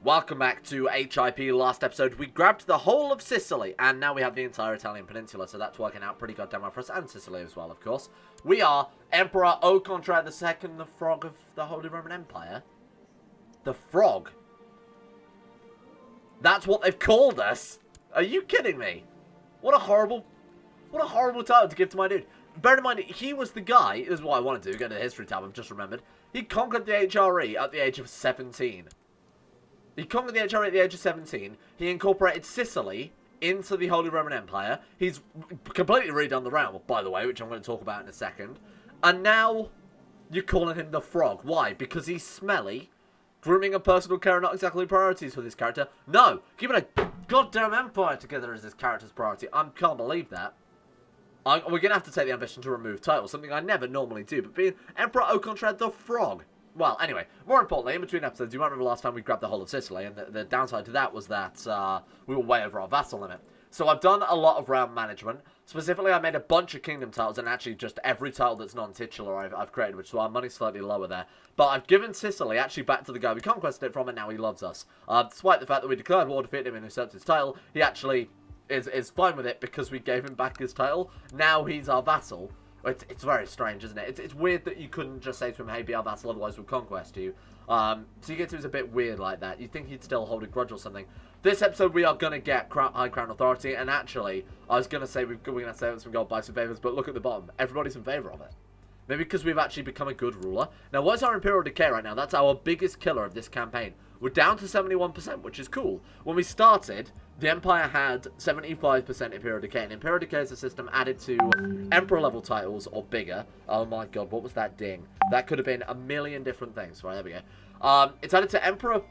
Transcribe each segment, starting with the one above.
Welcome back to HIP. Last episode, we grabbed the whole of Sicily, and now we have the entire Italian peninsula, so that's working out pretty goddamn well for us, and Sicily as well, of course. We are Emperor Ocontrad II, the Frog of the Holy Roman Empire. The Frog? That's what they've called us? Are you kidding me? What a horrible title to give to my dude. Bear in mind, he was the guy, this is what I wanted to do, go to the history tab, I've just remembered. He conquered the HRE at the age of 17. He conquered the HRE at the age of 17. He incorporated Sicily into the Holy Roman Empire. He's completely redone the realm, by the way, which I'm going to talk about in a second. And now, you're calling him the Frog. Why? Because he's smelly? Grooming and personal care are not exactly priorities for this character. No! Keeping a goddamn empire together is this character's priority. I can't believe that. We're going to have to take the ambition to remove titles, something I never normally do, but being Emperor Ocontrad the Frog. Well, anyway, more importantly, in between episodes, you might remember last time we grabbed the whole of Sicily, and the downside to that was that we were way over our vassal limit. So I've done a lot of realm management. Specifically, I made a bunch of kingdom titles, and actually just every title that's non-titular I've created, which is why our money's slightly lower there. But I've given Sicily actually back to the guy we conquested it from, and now he loves us. Despite the fact that we declared war, defeated him, and usurped his title, he actually is fine with it because we gave him back his title. Now he's our vassal. It's very strange, isn't it? It's weird that you couldn't just say to him, hey, be our vassal, otherwise we'll conquest you. CK2 is a bit weird like that. You'd think he'd still hold a grudge or something. This episode, we are going to get High Crown Authority, and actually, I was going to say we're going to say it's been got by some favours, but look at the bottom. Everybody's in favour of it. Maybe because we've actually become a good ruler. Now, what's our Imperial Decay right now? That's our biggest killer of this campaign. We're down to 71%, which is cool. When we started, the Empire had 75% Imperial Decay, and Imperial Decay is a system added to Emperor-level titles or bigger. Oh my god, what was that ding? That could have been a million different things. Right, there we go. It's added to Emperor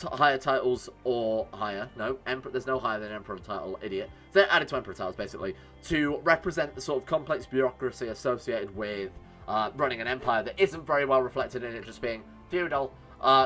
higher titles or higher. No, Emperor. There's no higher than Emperor title, idiot. So they're added to Emperor titles, basically, to represent the sort of complex bureaucracy associated with running an empire that isn't very well reflected in it just being feudal.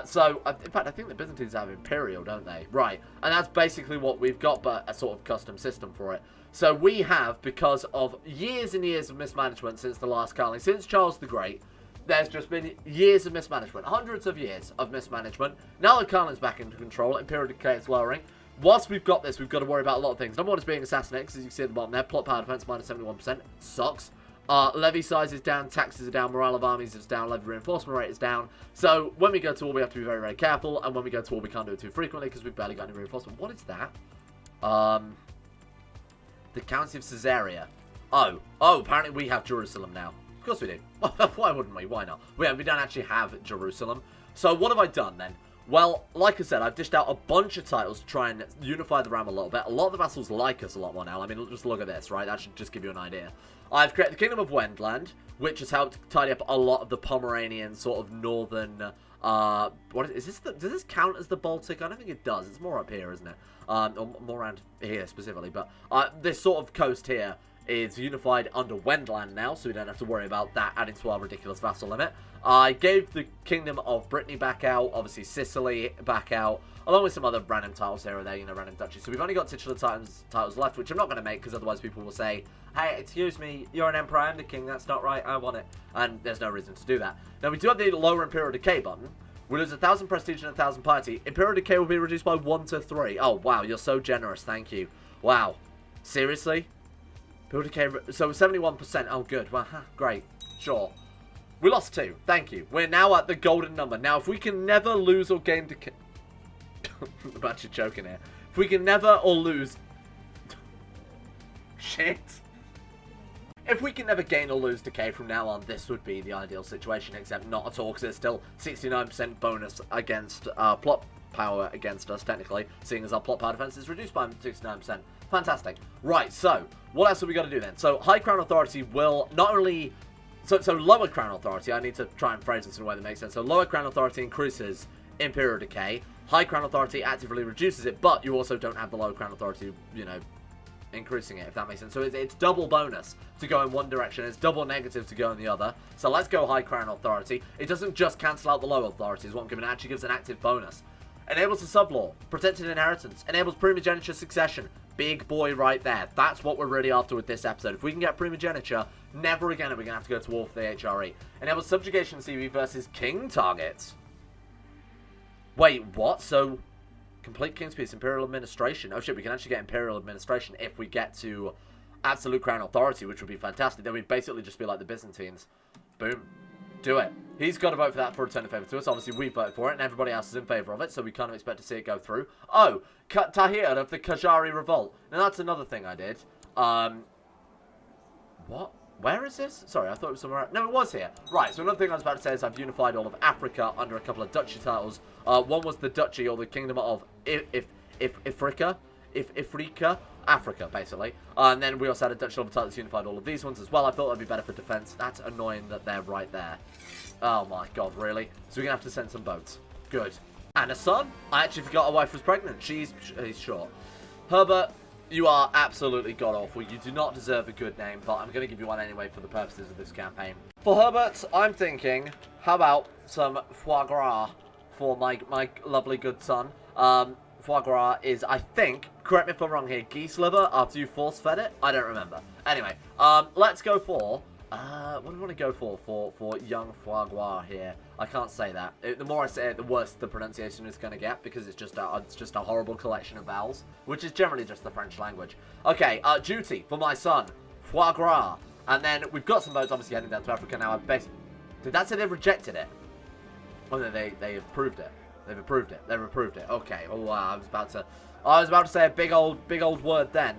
So, in fact, I think the Byzantines have Imperial, don't they? Right. And that's basically what we've got, but a sort of custom system for it. So we have, because of years and years of mismanagement since the last Karling, since Charles the Great, there's just been years of mismanagement. Hundreds of years of mismanagement. Now that Karling's back into control, Imperial Decay is lowering. Whilst we've got this, we've got to worry about a lot of things. Number one is being assassinated, because as you can see at the bottom there, plot power defense minus 71%. Sucks. Levy size is down, taxes are down, morale of armies is down, levy reinforcement rate is down. So when we go to war, we have to be very, very careful. And when we go to war, we can't do it too frequently because we've barely got any reinforcement. What is that? The County of Caesarea. Oh, apparently we have Jerusalem now. Of course we do. Why wouldn't we? Why not? We don't actually have Jerusalem. So what have I done then? Well, like I said, I've dished out a bunch of titles to try and unify the realm a little bit. A lot of the vassals like us a lot more now. I mean, just look at this, right? That should just give you an idea. I've created the Kingdom of Wendland, which has helped tidy up a lot of the Pomeranian sort of northern... what is this? Does this count as the Baltic? I don't think it does. It's more up here, isn't it? Or more around here specifically. But this sort of coast here is unified under Wendland now, so we don't have to worry about that adding to our ridiculous vassal limit. I gave the Kingdom of Brittany back out, obviously Sicily back out, along with some other random titles here or there, you know, random duchies. So we've only got titular titles left, which I'm not going to make, because otherwise people will say, hey, excuse me, you're an emperor, I'm the king, that's not right, I want it. And there's no reason to do that. Now, we do have the lower Imperial Decay button. We lose 1,000 prestige and 1,000 piety. Imperial Decay will be reduced by 1 to 3. Oh, wow, you're so generous, thank you. Wow. Seriously? Imperial Decay, so 71%, oh good, well, great, sure. We lost 2, thank you. We're now at the golden number. Now, if we can never lose or gain decay... I'm actually choking here. If we can never or lose... Shit. If we can never gain or lose decay from now on, this would be the ideal situation, except not at all, because there's still 69% bonus against plot power against us, technically, seeing as our plot power defense is reduced by 69%. Fantastic. Right, so, what else have we got to do then? So, High Crown Authority will not only... So lower Crown Authority, I need to try and phrase this in a way that makes sense. So, lower Crown Authority increases Imperial Decay. High Crown Authority actively reduces it, but you also don't have the low Crown Authority, you know, increasing it, if that makes sense. So it's double bonus to go in one direction, it's double negative to go in the other. So let's go High Crown Authority. It doesn't just cancel out the low authorities, what I'm giving, it actually gives an active bonus. Enables a sublaw, protected inheritance, enables primogeniture succession. Big boy right there. That's what we're really after with this episode. If we can get primogeniture, never again are we going to have to go to war for the HRE. Enables subjugation CV versus king targets. Wait, what? So Complete King's Peace, Imperial Administration. Oh shit, we can actually get Imperial Administration if we get to Absolute Crown Authority, which would be fantastic. Then we'd basically just be like the Byzantines. Boom. Do it. He's got to vote for that for return in favour to us. Obviously, we voted for it, and everybody else is in favour of it, so we kind of expect to see it go through. Oh, Tahir of the Qajari Revolt. Now, that's another thing I did. What? Where is this? Sorry, I thought it was somewhere else. No, it was here. Right, so another thing I was about to say is I've unified all of Africa under a couple of duchy titles. One was the Duchy, or the Kingdom of Ifrica, Africa, basically. And then we also had a Dutch level title that's unified all of these ones as well. I thought that'd be better for defense. That's annoying that they're right there. Oh my god, really? So we're gonna have to send some boats. Good. And a son? I actually forgot our wife was pregnant. He's short. Herbert, you are absolutely god-awful. You do not deserve a good name, but I'm going to give you one anyway for the purposes of this campaign. For Herbert, I'm thinking, how about some foie gras for my lovely good son? Foie gras is, I think, correct me if I'm wrong here, geese liver after you force-fed it? I don't remember. Anyway, let's go for... what do we want to go for young foie gras here? I can't say that. The more I say it, the worse the pronunciation is going to get, because it's just a horrible collection of vowels, which is generally just the French language. Okay, duty for my son, foie gras, and then we've got some boats obviously heading down to Africa now. Did that say they've rejected it? Oh no, they approved it. They've approved it. They've approved it. Okay. Oh wow, I was about to say a big old word then,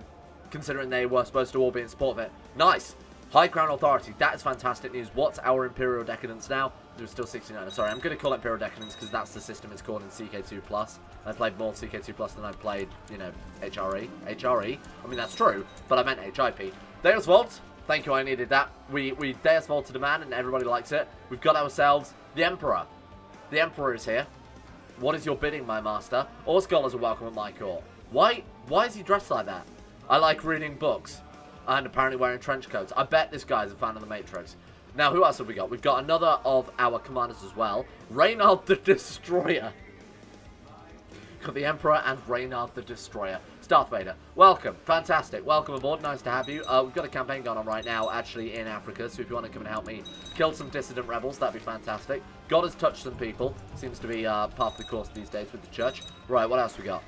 considering they were supposed to all be in support of it. Nice. High Crown Authority, that is fantastic news. What's our Imperial Decadence now? There's still 69. Sorry, I'm going to call it Imperial Decadence because that's the system it's called in CK2+. I played more CK2+ than I played, you know, HRE. HRE? I mean, that's true, but I meant HIP. Deus Vault, thank you, I needed that. We Deus Vaulted a man and everybody likes it. We've got ourselves the Emperor. The Emperor is here. What is your bidding, my master? All scholars are welcome at my court. Why is he dressed like that? I like reading books. And apparently wearing trench coats. I bet this guy's a fan of the Matrix. Now, who else have we got? We've got another of our commanders as well. Reynard the Destroyer. Got the Emperor and Reynard the Destroyer. Darth Vader, welcome. Fantastic. Welcome aboard. Nice to have you. We've got a campaign going on right now, actually, in Africa. So if you want to come and help me kill some dissident rebels, that'd be fantastic. God has touched some people. Seems to be part of the course these days with the church. Right, what else we got?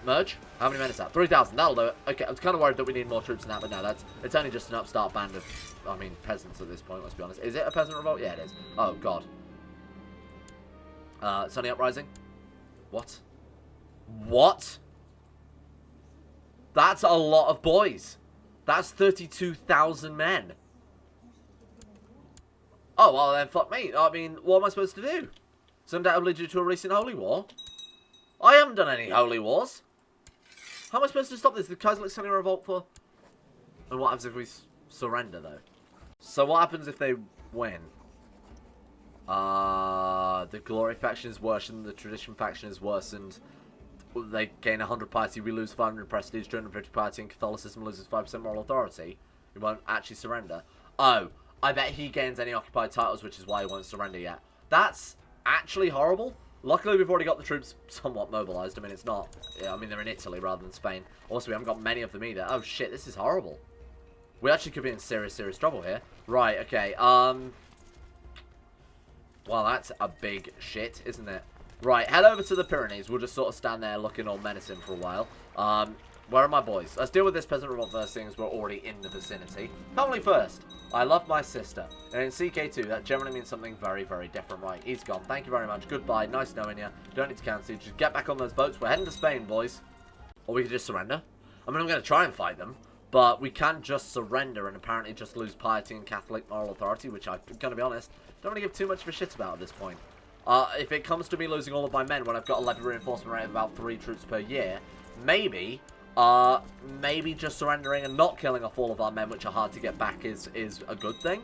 Merge? How many men is that? 3,000. That'll do it. Okay, I was kind of worried that we need more troops than that, but no, it's only just an upstart band of, I mean, peasants at this point, let's be honest. Is it a peasant revolt? Yeah, it is. Oh, God. Sunny Uprising? What? What? That's a lot of boys. That's 32,000 men. Oh, well then, fuck me. I mean, what am I supposed to do? It's undoubtedly due to a recent holy war. I haven't done any holy wars. How am I supposed to stop this? The Kaiserlich sending a revolt for... And what happens if we surrender, though? So what happens if they win? The Glory faction is worsened. The Tradition faction is worsened. They gain 100 piety. We lose 500 prestige, 250 piety, and Catholicism loses 5% moral authority. He won't actually surrender. Oh, I bet he gains any occupied titles, which is why he won't surrender yet. That's actually horrible. Luckily, we've already got the troops somewhat mobilized. I mean, it's not... Yeah, I mean, they're in Italy rather than Spain. Also, we haven't got many of them either. Oh, shit, this is horrible. We actually could be in serious trouble here. Right, okay, Well, that's a big shit, isn't it? Right, head over to the Pyrenees. We'll just sort of stand there looking all menacing for a while. Where are my boys? Let's deal with this peasant revolt first, seeing as we're already in the vicinity. Family first. I love my sister. And in CK2, that generally means something very, very different. Right, he's gone. Thank you very much. Goodbye. Nice knowing you. Don't need to cancel you. Just get back on those boats. We're heading to Spain, boys. Or we could just surrender. I mean, I'm going to try and fight them. But we can just surrender and apparently just lose piety and Catholic moral authority, which I'm going to be honest, don't really give too much of a shit about at this point. If it comes to me losing all of my men when I've got a levy reinforcement rate of about 3 troops per year, maybe just surrendering and not killing off all of our men, which are hard to get back, is a good thing.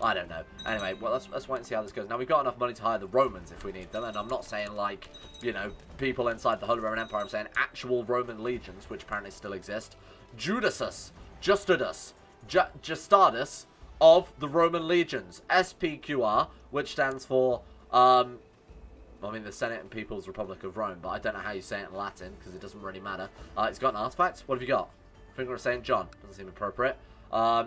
I don't know. Anyway, well, let's wait and see how this goes. Now, we've got enough money to hire the Romans if we need them, and I'm not saying, like, you know, people inside the Holy Roman Empire. I'm saying actual Roman legions, which apparently still exist. Justadus of the Roman legions. SPQR, which stands for, I mean, the Senate and People's Republic of Rome, but I don't know how you say it in Latin, because it doesn't really matter. It's got an artifact. What have you got? Finger of St. John. Doesn't seem appropriate. I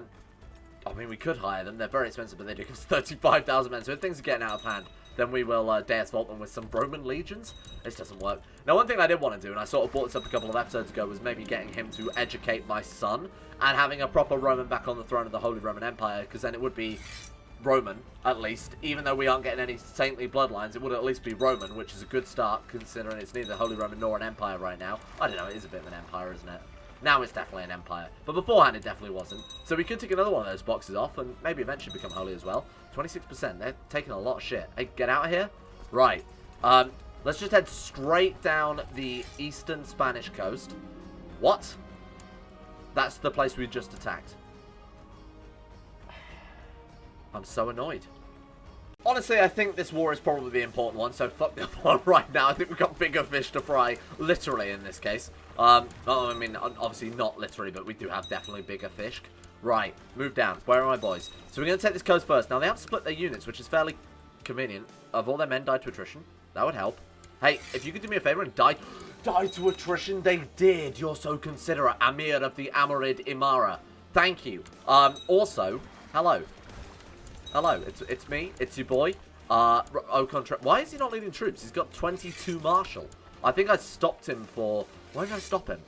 mean, we could hire them. They're very expensive, but they do give us 35,000 men. So if things are getting out of hand, then we will Deus Vault them with some Roman legions. This doesn't work. Now, one thing I did want to do, and I sort of brought this up a couple of episodes ago, was maybe getting him to educate my son and having a proper Roman back on the throne of the Holy Roman Empire, because then it would be Roman, at least. Even though we aren't getting any saintly bloodlines, it would at least be Roman, which is a good start, considering it's neither Holy Roman nor an empire right now. I don't know, it is a bit of an empire, isn't it? Now it's definitely an empire. But beforehand, it definitely wasn't. So we could take another one of those boxes off and maybe eventually become holy as well. 26%. They're taking a lot of shit. Hey, get out of here. Right. Let's just head straight down the eastern Spanish coast. What? That's the place we just attacked. I'm so annoyed. Honestly, I think this war is probably the important one, so fuck the other one right now. I think we've got bigger fish to fry, literally, in this case. I mean, obviously not literally, but we do have definitely bigger fish. Right, move down. Where are my boys? So we're going to take this coast first. Now, they have to split their units, which is fairly convenient. Of all their men died to attrition. That would help. Hey, if you could do me a favor and die to attrition, they did. You're so considerate. Amir of the Amorid Imara. Thank you. Also, hello. Hello, it's me, it's your boy, why is he not leading troops? He's got 22 martial. I think I stopped him for, why did I stop him?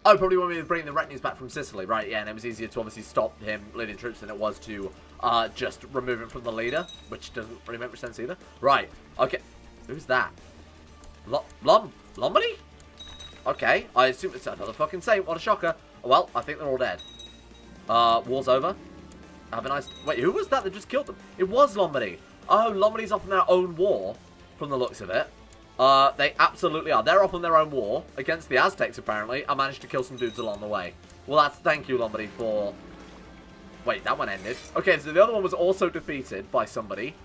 Oh, probably when we were bringing the retinues back from Sicily, right, yeah, and it was easier to obviously stop him leading troops than it was to, just remove him from the leader, which doesn't really make much sense either. Right, okay, who's that? Lombardy? Okay, I assume it's another fucking saint, what a shocker. Well, I think they're all dead. War's over. Have a nice... Wait, who was that just killed them? It was Lombardy. Oh, Lombardy's off on their own war, from the looks of it. They absolutely are. They're off on their own war against the Aztecs, apparently. I managed to kill some dudes along the way. Well, that's... Thank you, Lombardy, for... Wait, that one ended. Okay, so the other one was also defeated by somebody.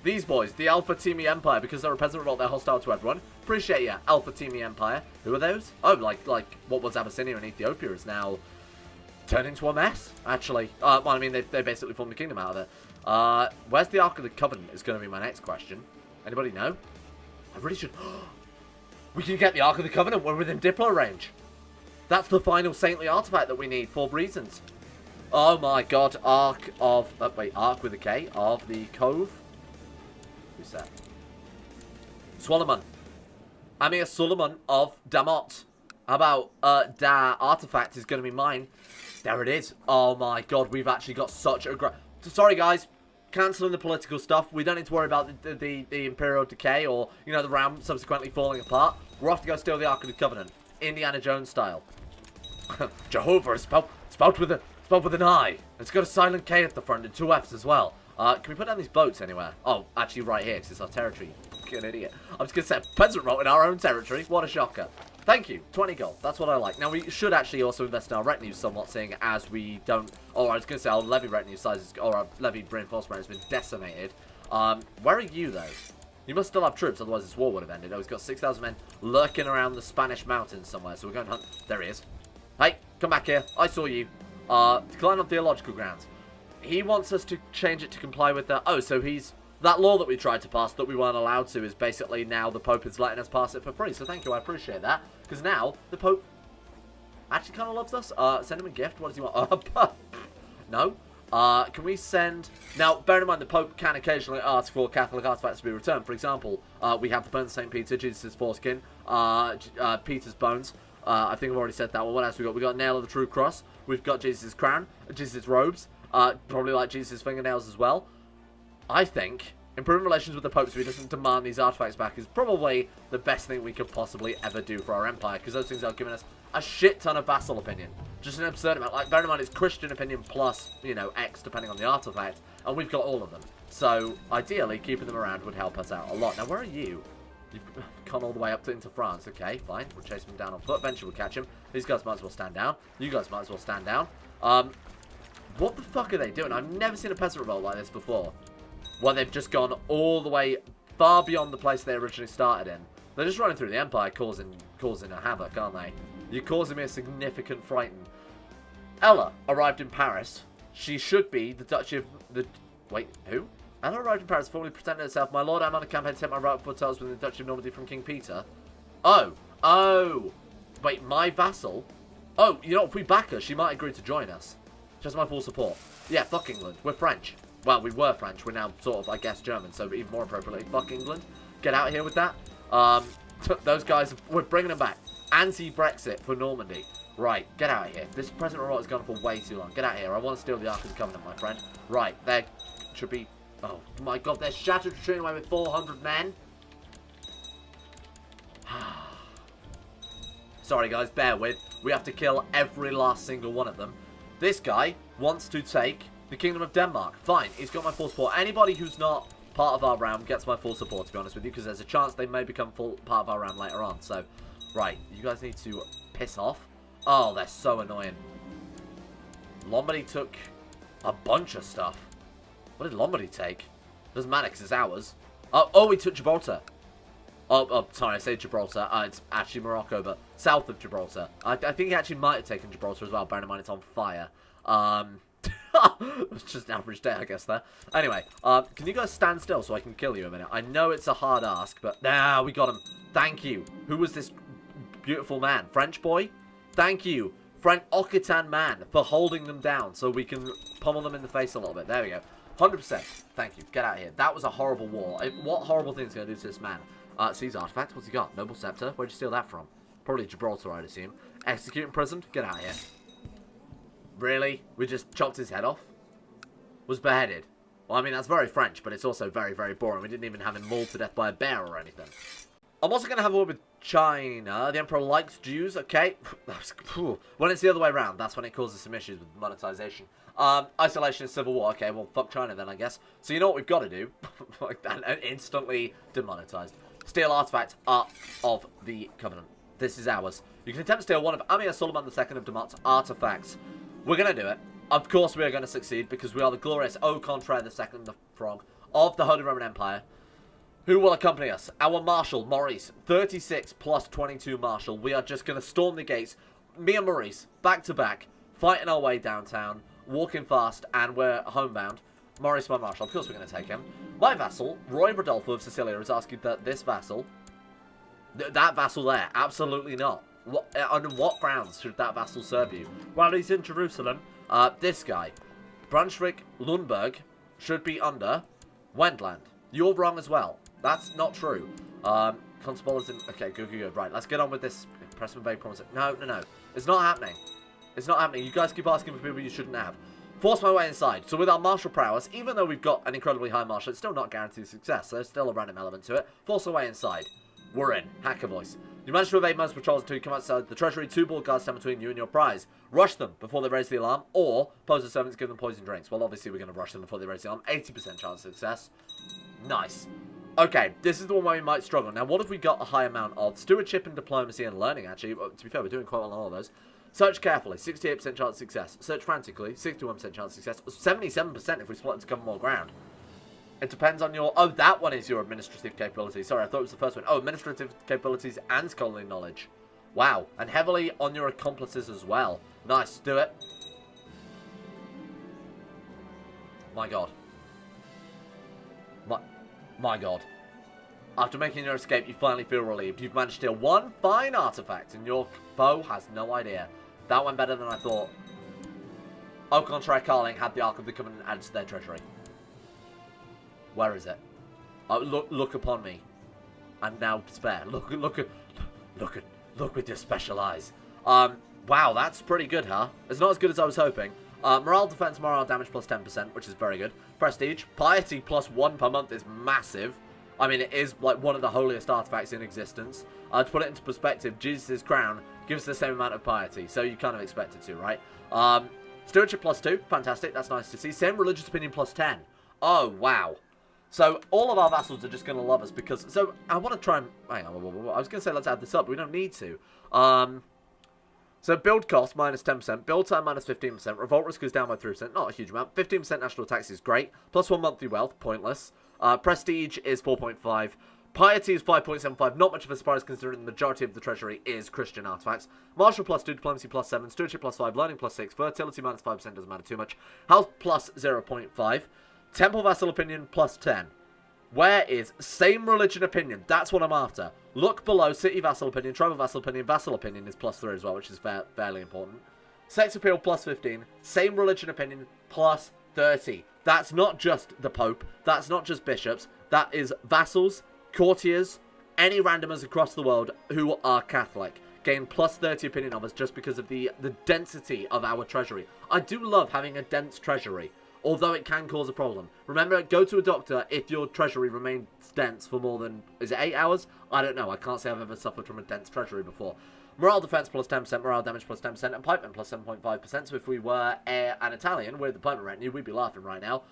These boys, the Alpha Timi Empire, because they're a peasant revolt, they're hostile to everyone. Appreciate ya, Alpha Timi Empire. Who are those? Oh, like what was Abyssinia and Ethiopia is now... turned into a mess, actually. Well, I mean, they basically formed a kingdom out of it. Where's the Ark of the Covenant is going to be my next question. Anybody know? I really should... We can get the Ark of the Covenant. We're within Diplo range. That's the final saintly artifact that we need for reasons. Oh my god. Ark of... Ark with a K. Of the Cove. Who's that? Swalloman. Amir Suleiman of Damot. How about Da artifact is going to be mine. There it is. Oh my god, we've actually got such a great... Sorry guys, cancelling the political stuff. We don't need to worry about the Imperial decay or, you know, the realm subsequently falling apart. We're off to go steal the Ark of the Covenant. Indiana Jones style. Jehovah is spelled with an I. It's got a silent K at the front and 2 F's as well. Can we put down these boats anywhere? Oh, actually right here, because it's our territory. Fucking idiot. I was going to say peasant revolt in our own territory. What a shocker. Thank you. 20 gold. That's what I like. Now, we should actually also invest in our retinue somewhat, seeing as we don't... Oh, I was going to say our levy retinue size, or our levy reinforcement has been decimated. Where are you, though? You must still have troops, otherwise this war would have ended. Oh, he's got 6,000 men lurking around the Spanish mountains somewhere, so we're going to hunt... There he is. Hey, come back here. I saw you. Decline on theological grounds. He wants us to change it to comply with the... Oh, so he's... That law that we tried to pass that we weren't allowed to is basically now the Pope is letting us pass it for free. So thank you, I appreciate that. Because now the Pope actually kind of loves us. Send him a gift. What does he want? No. Can we send... Now, bear in mind, the Pope can occasionally ask for Catholic artifacts to be returned. For example, we have the Bones of St. Peter, Jesus' foreskin, Peter's bones. I think I've already said that one. What else we got? We got Nail of the True Cross. We've got Jesus' crown, Jesus' robes. Probably like Jesus' fingernails as well. I think improving relations with the Pope so he doesn't demand these artifacts back is probably the best thing we could possibly ever do for our empire, because those things are giving us a shit ton of vassal opinion. Just an absurd amount. Like, bear in mind, it's Christian opinion plus, you know, X depending on the artifact, and we've got all of them. So, ideally, keeping them around would help us out a lot. Now, where are you? You've gone all the way up into France. Okay, fine. We'll chase him down on foot. Eventually, we'll catch him. These guys might as well stand down. You guys might as well stand down. What the fuck are they doing? I've never seen a peasant revolt like this before. Well, they've just gone all the way far beyond the place they originally started in. They're just running through the empire, causing a havoc, aren't they? You're causing me a significant frighten. Ella arrived in Paris. She should be the Duchy of the... Wait, who? Ella arrived in Paris, formally presented herself. My lord, I'm on a campaign to take my right foothills within the Duchy of Normandy from King Peter. Oh. Wait, my vassal? Oh, you know, if we back her, she might agree to join us. She has my full support. Yeah, fuck England. We're French. Well, we were French. We're now sort of, I guess, German. So even more appropriately, fuck England. Get out of here with that. Those guys, we're bringing them back. Anti-Brexit for Normandy. Right, get out of here. This present revolt has gone on for way too long. Get out of here. I want to steal the Ark of the Covenant, my friend. Right, there should be... Oh, my God, they're shattered, retreating away with 400 men. Sorry, guys, bear with. We have to kill every last single one of them. This guy wants to take the Kingdom of Denmark. Fine, he's got my full support. Anybody who's not part of our realm gets my full support, to be honest with you, because there's a chance they may become full part of our realm later on. So, right, you guys need to piss off. Oh, they're so annoying. Lombardy took a bunch of stuff. What did Lombardy take? Doesn't matter, because it's ours. Oh, he took Gibraltar. Oh, sorry, I say Gibraltar. It's actually Morocco, but south of Gibraltar. I think he actually might have taken Gibraltar as well, bearing in mind it's on fire. It's just an average day, I guess, there. Anyway, can you guys stand still so I can kill you a minute? I know it's a hard ask, but... Nah, we got him. Thank you. Who was this beautiful man? French boy? Thank you, French Occitan man, for holding them down so we can pummel them in the face a little bit. There we go. 100%. Thank you. Get out of here. That was a horrible war. What horrible thing is going to do to this man? Seize artifact. What's he got? Noble scepter. Where'd you steal that from? Probably Gibraltar, I'd assume. Execute imprisoned. Get out of here. Really? We just chopped his head off? Was beheaded. Well, I mean, that's very French, but it's also very, very boring. We didn't even have him mauled to death by a bear or anything. I'm also going to have a word with China. The Emperor likes Jews, okay? When it's the other way around, that's when it causes some issues with monetization. Isolation and civil war. Okay, well, fuck China then, I guess. So you know what we've got to do? And instantly demonetized. Steal artifact, Art of the Covenant. This is ours. You can attempt to steal one of Amir Suleiman II of Demot's artifacts. We're going to do it. Of course we are going to succeed, because we are the glorious Au Contraire II, the Frog, of the Holy Roman Empire. Who will accompany us? Our Marshal, Maurice. 36 plus 22 Marshal. We are just going to storm the gates. Me and Maurice, back to back, fighting our way downtown, walking fast, and we're homebound. Maurice, my Marshal. Of course we're going to take him. My vassal, Roy Rodolfo of Sicilia, is asking that this vassal... that vassal there, absolutely not. Under what grounds should that vassal serve you? Well, he's in Jerusalem. This guy, Brunswick Lundberg, should be under Wendland. You're wrong as well. That's not true. Constable is in... Okay, good. Right, let's get on with this. Pressman Bay promise. No. It's not happening. It's not happening. You guys keep asking for people you shouldn't have. Force my way inside. So with our martial prowess, even though we've got an incredibly high martial, it's still not guaranteed success. There's still a random element to it. Force our way inside. We're in. Hacker voice. You manage to evade most patrols until you come outside the treasury. 2 board guards stand between you and your prize. Rush them before they raise the alarm, or pose the servants, give them poison drinks. Well, obviously we're going to rush them before they raise the alarm. 80% chance of success. Nice. Okay, this is the one where we might struggle. Now, what have we got a high amount of? Stewardship and diplomacy and learning, actually. To be fair, we're doing quite well on all of those. Search carefully, 68% chance of success. Search frantically, 61% chance of success. 77% if we split to cover more ground. It depends on your... Oh, that one is your administrative capability. Sorry, I thought it was the first one. Oh, administrative capabilities and scholarly knowledge. Wow. And heavily on your accomplices as well. Nice. Do it. My God. My God. After making your escape, you finally feel relieved. You've managed to steal one fine artifact, and your foe has no idea. That went better than I thought. Au Contraire Karling had the Ark of the Covenant added to their treasury. Where is it? Oh, look upon me. And now despair. Look with your special eyes. Wow, that's pretty good, huh? It's not as good as I was hoping. Morale, defense, morale, damage plus 10%, which is very good. Prestige, piety plus 1 per month is massive. I mean, it is like one of the holiest artifacts in existence. To put it into perspective, Jesus' crown gives the same amount of piety, so you kind of expect it to, right? Stewardship plus 2, fantastic, that's nice to see. Same religious opinion plus 10. Oh, wow. So, all of our vassals are just going to love us because... So, I want to try and... Hang on, I was going to say let's add this up, but we don't need to. So, build cost, minus 10%. Build time, minus 15%. Revolt risk goes down by 3%. Not a huge amount. 15% national tax is great. Plus 1 monthly wealth, pointless. Prestige is 4.5. Piety is 5.75. Not much of a surprise considering the majority of the treasury is Christian artifacts. Martial plus 2, diplomacy plus 7, stewardship plus 5, learning plus 6, fertility minus 5% doesn't matter too much. Health plus 0.5. Temple vassal opinion plus 10. Where is same religion opinion? That's what I'm after. Look below city vassal opinion, tribal vassal opinion is plus 3 as well, which is fairly important. Sex appeal plus 15. Same religion opinion plus 30. That's not just the Pope. That's not just bishops. That is vassals, courtiers, any randomers across the world who are Catholic. Gain plus 30 opinion of us just because of the density of our treasury. I do love having a dense treasury, although it can cause a problem. Remember, go to a doctor if your treasury remains dense for more than, is it 8 hours? I don't know. I can't say I've ever suffered from a dense treasury before. Morale defense plus 10%, morale damage plus 10%, and pikemen plus 7.5%. So if we were an Italian with the pikeman retinue, we'd be laughing right now.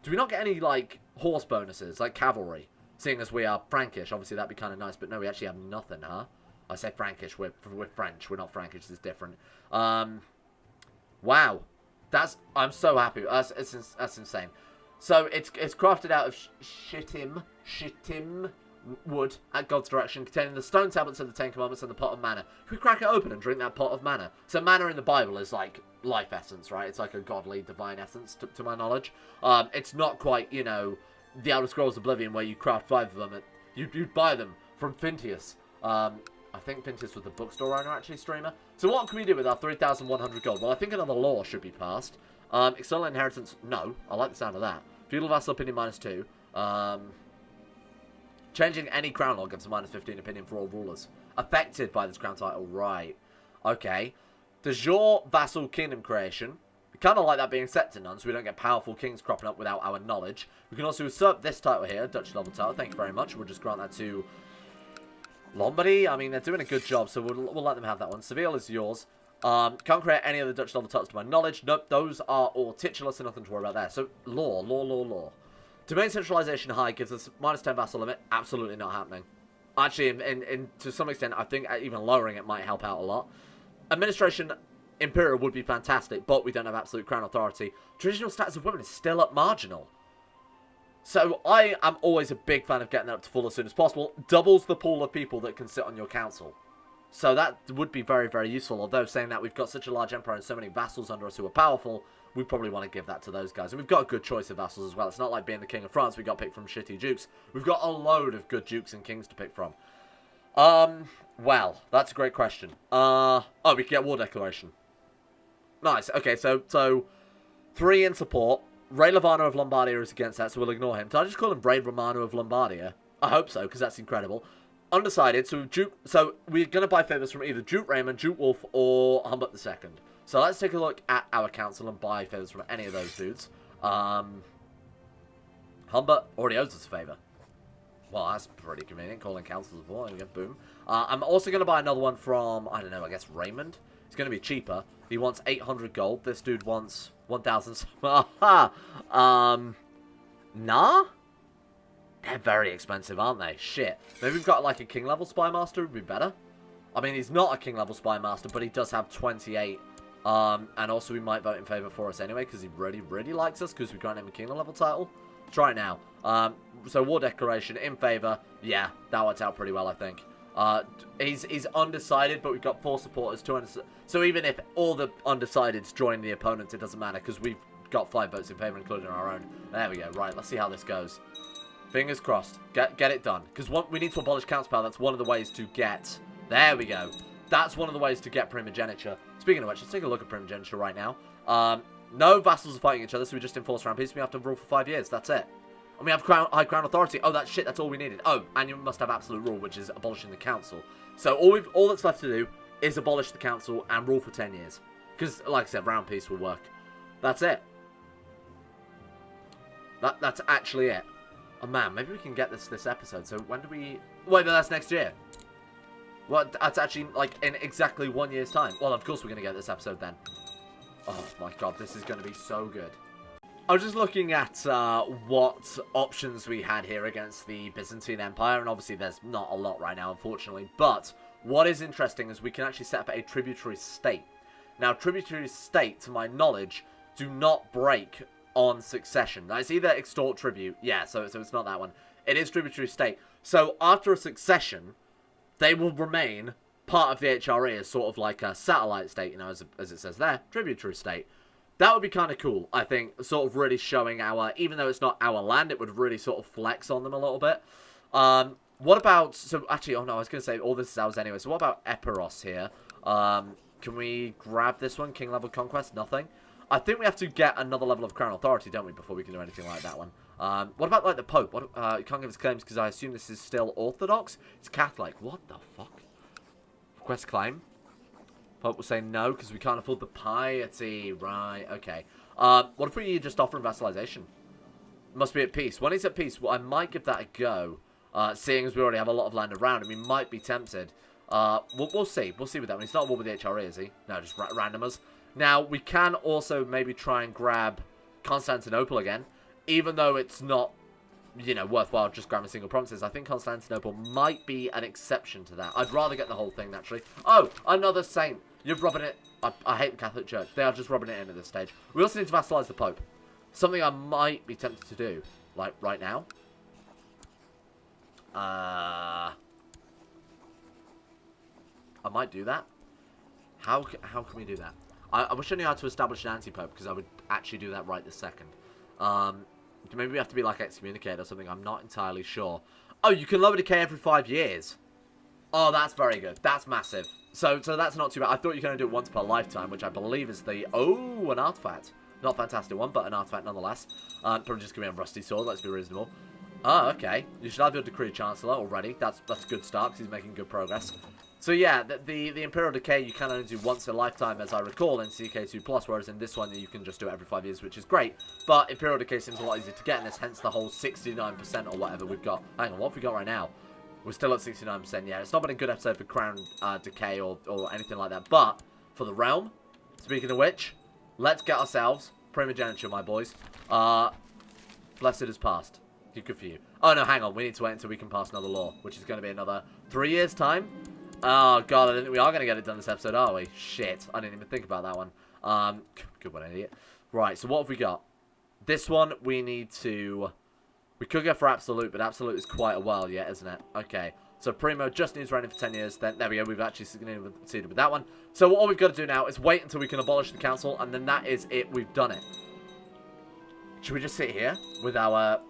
Do we not get any, like, horse bonuses, like cavalry? Seeing as we are Frankish, obviously that'd be kind of nice, but no, we actually have nothing, huh? I say Frankish, we're French, we're not Frankish, this is different. Wow. I'm so happy. That's insane. So it's crafted out of shittim wood at God's direction, containing the stone tablets of the Ten Commandments and the pot of manna. If we crack it open and drink that pot of manna. So manna in the Bible is like life essence, right? It's like a godly, divine essence, to my knowledge. It's not quite, you know, the Elder Scrolls Oblivion where you craft 5 of them. And you'd buy them from Phintius. I think Phintius was the bookstore owner, actually, streamer. So what can we do with our 3,100 gold? Well, I think another law should be passed. External inheritance, no. I like the sound of that. Feudal vassal opinion -2. Changing any crown law gives a -15 opinion for all rulers affected by this crown title. Right. Okay. De jure vassal kingdom creation. We kind of like that being set to none, so we don't get powerful kings cropping up without our knowledge. We can also usurp this title here, Dutch level title. Thank you very much. We'll just grant that to Lombardy. I mean, they're doing a good job, so we'll let them have that one. Seville is yours. Can't create any other Dutch level titles to my knowledge. Nope, those are all titular, so nothing to worry about there. So, law. Domain centralization high gives us -10 vassal limit. Absolutely not happening. Actually, to some extent, I think even lowering it might help out a lot. Administration Imperial would be fantastic, but we don't have absolute crown authority. Traditional status of women is still at marginal. So I am always a big fan of getting that up to full as soon as possible. Doubles the pool of people that can sit on your council. So that would be very, very useful. Although saying that we've got such a large empire and so many vassals under us who are powerful, we probably want to give that to those guys. And we've got a good choice of vassals as well. It's not like being the King of France, we got picked from shitty dukes. We've got a load of good dukes and kings to pick from. Well, that's a great question. Oh, we can get war declaration. Nice. Okay, so 3 in support. Ray Lavano of Lombardia is against that, so we'll ignore him. Did I just call him Ray Romano of Lombardia? I hope so, because that's incredible. Undecided, so we're going to buy favours from either Duke Raymond, Duke Wolf, or Humbert II. So let's take a look at our council and buy favours from any of those dudes. Humbert already owes us a favour. Well, that's pretty convenient, calling councils before. There we go, boom. I'm also going to buy another one from, I don't know, I guess Raymond. It's going to be cheaper. He wants 800 gold. This dude wants 1,000. Nah? They're very expensive, aren't they? Shit. Maybe we've got, like, a king-level spy master would be better. I mean, he's not a king-level spy master, but he does have 28. And also, we might vote in favour for us anyway, because he really, really likes us, because we grant him a king-level title. Try it now. So, war declaration in favour. Yeah, that worked out pretty well, I think. He's undecided, but we've got 4 supporters. So even if all the undecideds join the opponents, it doesn't matter, because we've got 5 votes in favour, including our own. There we go. Right, let's see how this goes. Fingers crossed. Get it done. Because we need to abolish council power. That's one of the ways to get... There we go. That's one of the ways to get primogeniture. Speaking of which, let's take a look at primogeniture right now. No vassals are fighting each other, so we just enforce round peace. We have to rule for 5 years. That's it. And we have high crown authority. Oh, that's shit. That's all we needed. Oh, and you must have absolute rule, which is abolishing the council. So all that's left to do is abolish the council and rule for 10 years. Because, like I said, round peace will work. That's it. That's actually it. Oh, man, maybe we can get this episode. So when do we... Wait, no, that's next year. Well, that's actually, like, in exactly 1 year's time. Well, of course we're going to get this episode then. Oh, my God, this is going to be so good. I was just looking at what options we had here against the Byzantine Empire, and obviously there's not a lot right now, unfortunately. But what is interesting is we can actually set up a tributary state. Now, tributary state, to my knowledge, do not break on succession. Now, it's either extort tribute. Yeah, so it's not that one. It is tributary state. So after a succession, they will remain part of the HRE as sort of like a satellite state, you know, as it says there, tributary state. That would be kind of cool, I think, sort of really showing our, even though it's not our land, it would really sort of flex on them a little bit. What about, so actually, oh no, I was going to say all this is ours anyway, so what about Epiros here? Can we grab this one, king level conquest? Nothing. I think we have to get another level of crown authority, don't we, before we can do anything like that one. What about, like, the Pope? What, you can't give us claims because I assume this is still Orthodox? It's Catholic. What the fuck? Request claim. Pope will say no because we can't afford the piety. Right, okay. What if we just offer him vassalization? Must be at peace. When he's at peace, well, I might give that a go. Seeing as we already have a lot of land around him, we might be tempted. We'll see. We'll see with that one. He's not at war with the HRE, is he? No, just randomers. Now, we can also maybe try and grab Constantinople again. Even though it's not, you know, worthwhile just grabbing single provinces. I think Constantinople might be an exception to that. I'd rather get the whole thing, naturally. Oh, another saint. You're rubbing it. I hate the Catholic Church. They are just rubbing it in at this stage. We also need to vassalize the Pope. Something I might be tempted to do. Like, right now. I might do that. How can we do that? I wish I knew how to establish an anti-pope, because I would actually do that right this second. Maybe we have to be like excommunicated or something. I'm not entirely sure. Oh, you can lower decay every 5 years. Oh, that's very good. That's massive. So that's not too bad. I thought you could only do it once per lifetime, which I believe is the... Oh, an artifact. Not a fantastic one, but an artifact nonetheless. Probably just going to be a rusty sword. Let's be reasonable. Oh, okay. You should have your decree chancellor already. That's a good start, because he's making good progress. So yeah, the Imperial Decay you can only do once a lifetime, as I recall, in CK2+, whereas in this one you can just do it every 5 years, which is great. But Imperial Decay seems a lot easier to get in this, hence the whole 69% or whatever we've got. Hang on, what have we got right now? We're still at 69%, yeah. It's not been a good episode for Crown Decay or anything like that. But, for the Realm, speaking of which, let's get ourselves primogeniture, my boys. Blessed is past. Good for you. Oh, no, hang on. We need to wait until we can pass another law, which is going to be another 3 years' time. Oh, God, I don't think we are going to get it done this episode, are we? Shit, I didn't even think about that one. Good one, idiot. Right, so what have we got? This one, we need to... We could go for Absolute, but Absolute is quite a while yet, isn't it? Okay, so Primo just needs reigning for 10 years. Then, there we go, we've actually succeeded with that one. So all we've got to do now is wait until we can abolish the council, and then that is it. We've done it. Should we just sit here with our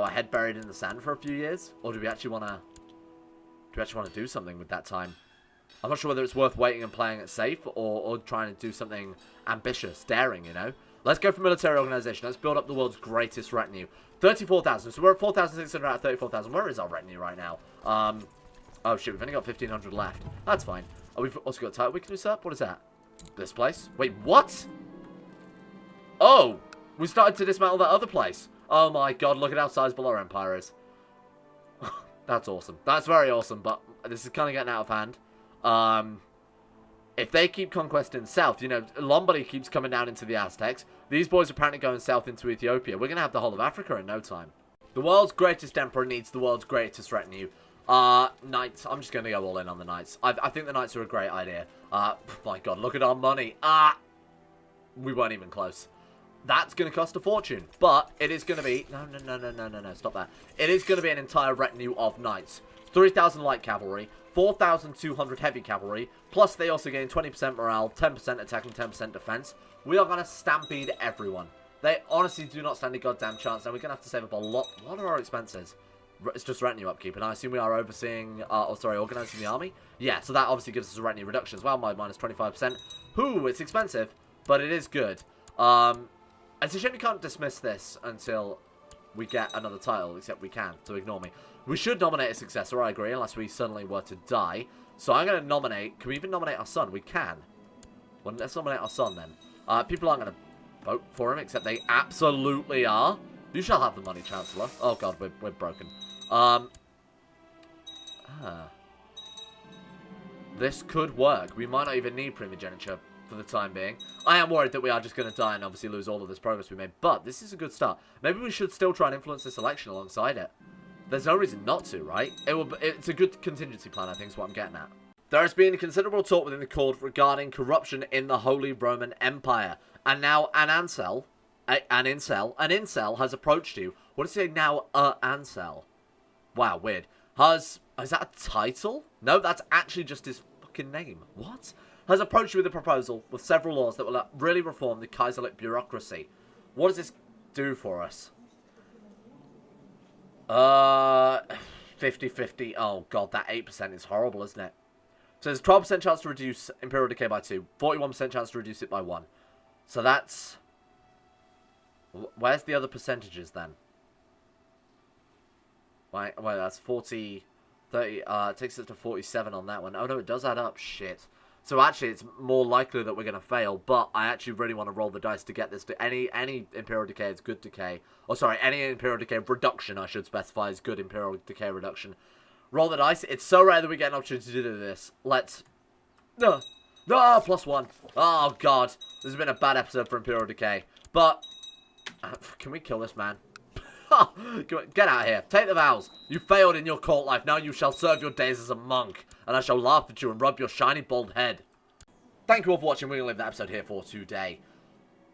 head buried in the sand for a few years? Or do we actually want to... do something with that time? I'm not sure whether it's worth waiting and playing it safe or trying to do something ambitious, daring, you know? Let's go for military organization. Let's build up the world's greatest retinue. 34,000. So we're at 4,600 out of 34,000. Where is our retinue right now? Oh, shit. We've only got 1,500 left. That's fine. Oh, we've also got title we can usurp. What is that? This place? Wait, what? Oh! We started to dismantle that other place. Oh, my God. Look at how sizable our empire is. That's awesome. That's very awesome, but this is kind of getting out of hand. If they keep conquesting south, you know, Lombardy keeps coming down into the Aztecs. These boys are apparently going south into Ethiopia. We're going to have the whole of Africa in no time. The world's greatest emperor needs the world's greatest retinue. Knights. I'm just going to go all in on the knights. I think the knights are a great idea. My God, look at our money. We weren't even close. That's going to cost a fortune, but it is going to be... No, stop that. It is going to be an entire retinue of knights. 3,000 light cavalry, 4,200 heavy cavalry, plus they also gain 20% morale, 10% attack, and 10% defense. We are going to stampede everyone. They honestly do not stand a goddamn chance. Now, we're going to have to save up a lot of our expenses. It's just retinue upkeep, and I assume we are overseeing... organizing the army? Yeah, so that obviously gives us a retinue reduction as well, minus 25%. It's expensive, but it is good. It's a shame we can't dismiss this until we get another title, except we can, so ignore me. We should nominate a successor, I agree, unless we suddenly were to die. So I'm going to nominate... Can we even nominate our son? We can. Well, let's nominate our son, then. People aren't going to vote for him, except they absolutely are. You shall have the money, Chancellor. Oh, God, we're broken. This could work. We might not even need primogeniture for the time being. I am worried that we are just going to die and obviously lose all of this progress we made, but this is a good start. Maybe we should still try and influence this election alongside it. There's no reason not to, right? It's a good contingency plan, I think is what I'm getting at. There has been considerable talk within the court regarding corruption in the Holy Roman Empire, and now an incel has approached you. What does it say now, Ansel? Wow, weird. Is that a title? No, that's actually just his fucking name. What? Has approached you with a proposal with several laws that will really reform the Kaiserlich bureaucracy. What does this do for us? 50-50. Oh, God, that 8% is horrible, isn't it? So there's 12% chance to reduce Imperial Decay by 2. 41% chance to reduce it by 1. So that's... Where's the other percentages then? Wait, that's 40... 30, it takes us to 47 on that one. Oh no, it does add up. Shit. So actually, it's more likely that we're going to fail, but I actually really want to roll the dice to get this to any Imperial Decay is good decay. Or sorry, any Imperial Decay reduction, I should specify, is good Imperial Decay reduction. Roll the dice. It's so rare that we get an opportunity to do this. Let's... +1. Oh, God. This has been a bad episode for Imperial Decay. But, can we kill this man? Get out of here. Take the vows. You failed in your court life. Now you shall serve your days as a monk. And I shall laugh at you and rub your shiny bald head. Thank you all for watching. We're going to leave that episode here for today.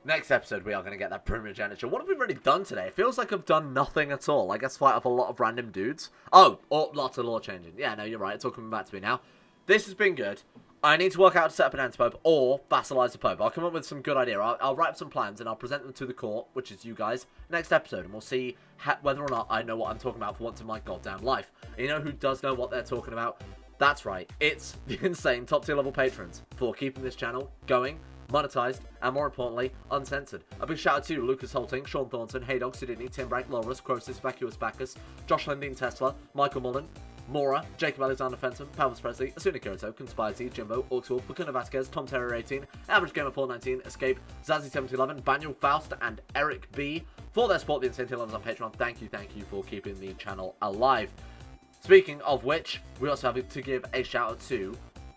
Next episode, we are going to get that primogeniture. What have we really done today? It feels like I've done nothing at all. I guess fight off a lot of random dudes. Oh, lots of law changing. Yeah, no, you're right. It's all coming back to me now. This has been good. I need to work out how to set up an antipope or vassalize the pope. I'll come up with some good idea. I'll write up some plans and I'll present them to the court, which is you guys, next episode. And we'll see whether or not I know what I'm talking about for once in my goddamn life. And you know who does know what they're talking about? That's right. It's the insane top tier level patrons for keeping this channel going, monetized, and more importantly, uncensored. A big shout out to Lucas Holting, Sean Thornton, Haydog, Sidney, Tim Brank, Loris, Croesus, Vacuous Bacchus, Josh Lindeen Tesla, Michael Mullen, Mora, Jacob Alexander Fenton, Palmas Presley, Asuna Kirito, Conspiracy, Jimbo, Orkswolf, Bakuna Vasquez, Tom Terror 18, Average Gamer 419, Escape, Zazzy 7011, Baniel Faust, and Eric B. for their support the Insane Tier levels on Patreon. Thank you for keeping the channel alive. Speaking of which, we also have to give a shout out to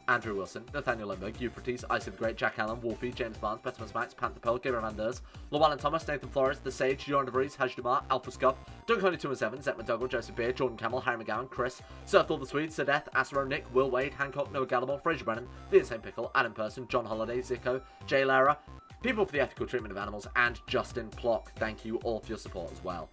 Andrew Wilson, Nathaniel Lindbergh, Euphrates, Icy the Great, Jack Allen, Wolfie, James Barnes, Petimus Max, Panther Pearl, Gabriel Van Ders, Llewellyn Thomas, Nathan Flores, The Sage, Joran DeVries, Haj Dumar, Alpha Scuff, Doug 217, Zet McDougall, Joseph Beard, Jordan Camel, Harry McGowan, Chris, Sir Thor the Swede, Sedeth, Asro, Nick, Will Wade, Hancock, Noah Gallimore, Fraser Brennan, The Insane Pickle, Adam Person, John Holiday, Zico, Jay Lara, People for the Ethical Treatment of Animals, and Justin Plock. Thank you all for your support as well.